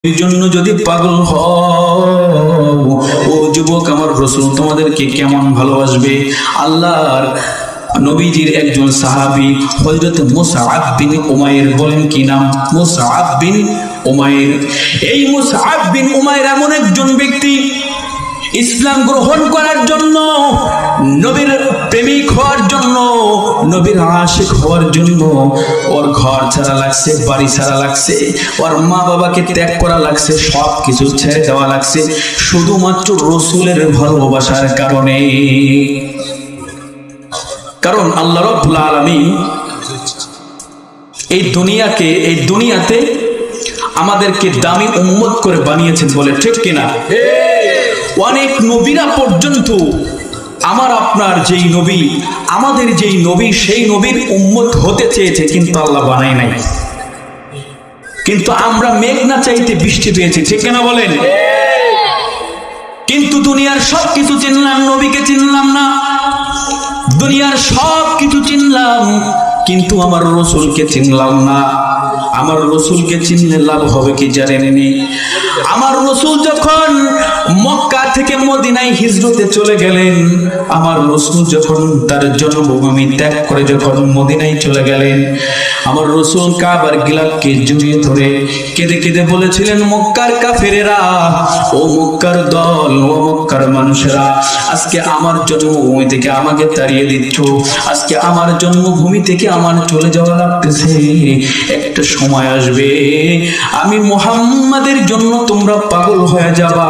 এই জন্য যদি পাগল হও ও যুবক, আমার রাসূল তোমাদেরকে কেমন ভালোবাসবে। আল্লাহর নবীজির একজন সাহাবী হযরত মুসআব বিন উমাইর, বলেন কি নাম? মুসআব বিন উমাইর। এই মুসআব বিন উমাইর এমন একজন ব্যক্তি, ইসলাম গ্রহণ করার জন্য, নবীর প্রেমিক হওয়ার জন্য, নবীর আশিক হওয়ার জন্য ওর ঘর ছাড়া লাগছে, বাড়ি ছাড়া লাগছে, ওর মা বাবাকে ত্যাগ করা লাগছে, সব কিছু ছেড়ে দেওয়া লাগছে শুধুমাত্র রাসূলের ভালোবাসার কারণে। কারণ আল্লাহ রাব্বুল আলামিন এই দুনিয়াতে আমাদেরকে দামি উম্মত করে বানিয়েছেন, বলে ঠিক কিনা? অনেক নবীরা পর্যন্ত আমার আপনার যেই নবী, আমাদের যেই নবী, সেই নবীর উম্মত হতে চেয়েছে, কিন্তু আল্লাহ বানায় নাই। কিন্তু আমরা মেঘ না চাইতে বৃষ্টি পেয়েছি, ঠিক কিনা বলেন? কিন্তু দুনিয়ার সব কিছু চিনলাম, নবীকে চিনলাম না। দুনিয়ার সব কিছু চিনলাম, কিন্তু আমার রাসূলকে চিনলাম না। আমার রাসূলকে চিনলে লাভ হবে কি জানেননি? আমার রাসূল যখন মক্কা থেকে মদিনায় হিজরতে চলে গেলেন, আমার রাসূল যখন তার জন্মভূমি ত্যাগ করে যখন মদিনায় চলে গেলেন, আমার রাসূল কাবার গিলাফকে জড়িয়ে ধরে কেঁদে কেঁদে বলেছিলেন, মক্কার কাফেরেরা, ও মক্কার দল, ও মক্কার মানুষেরা, আজকে আমার জন্মভূমি থেকে আমাকে তাড়িয়ে দিচ্ছ, আজকে আমার জন্মভূমি থেকে আমার চলে যাওয়া লাগতেছে। একটা সময় আসবে আমি মুহাম্মাদের জন্য তোমরা পাগল হয়ে যাবা,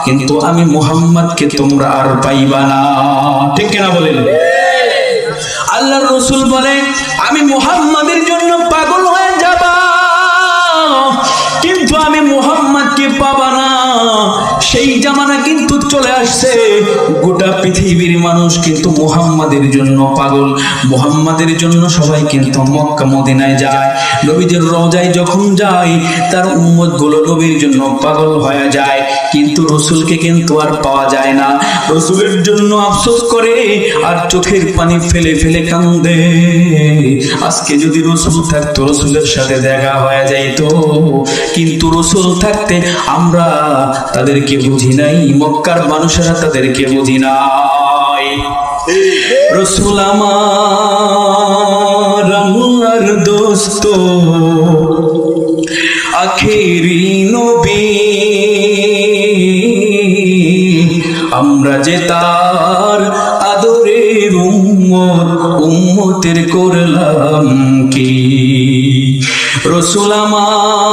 কিন্তু আমি মুহাম্মাদকে তোমরা আর পাইবা না, ঠিক কিনা বলেন? আল্লাহর রাসূল বলে, আমি মুহাম্মাদের জন্য পাগল হয়ে যাবা, কিন্তু আমি মুহাম্মাদকে পাবা না। সেই জামানা কিন্তু চলে আসছে, গোটা পৃথিবীর মানুষ কিন্তু মুহাম্মাদের জন্য পাগল। মুহাম্মাদের জন্য সবাই কিন্তু মক্কা মদিনায় যায়, নবীদের রওজায় যখন যায়, তার উম্মত গুলো নবীর জন্য পাগল হয়ে যায়, কিন্তু রাসূলকে কিন্তু আর পাওয়া যায় না। রাসূলের জন্য আফসোস করে আর চোখের পানি ফেলে ফেলে কান্দে। আজকে যদি রাসূল থাকতো, রাসূলের সাথে দেখা হয়ে যাইতো, কিন্তু রাসূল থাকতে আমরা তাদেরকে বুঝি নাই, মক্কার মানুষেরা তাদেরকে বুঝি নাই। রাসূল আমার আল্লাহর দোস্ত, আখেরি নবী, আমরা যে তার আদরের উম্মত, উম্মতের করলাম কি? রাসূল আমার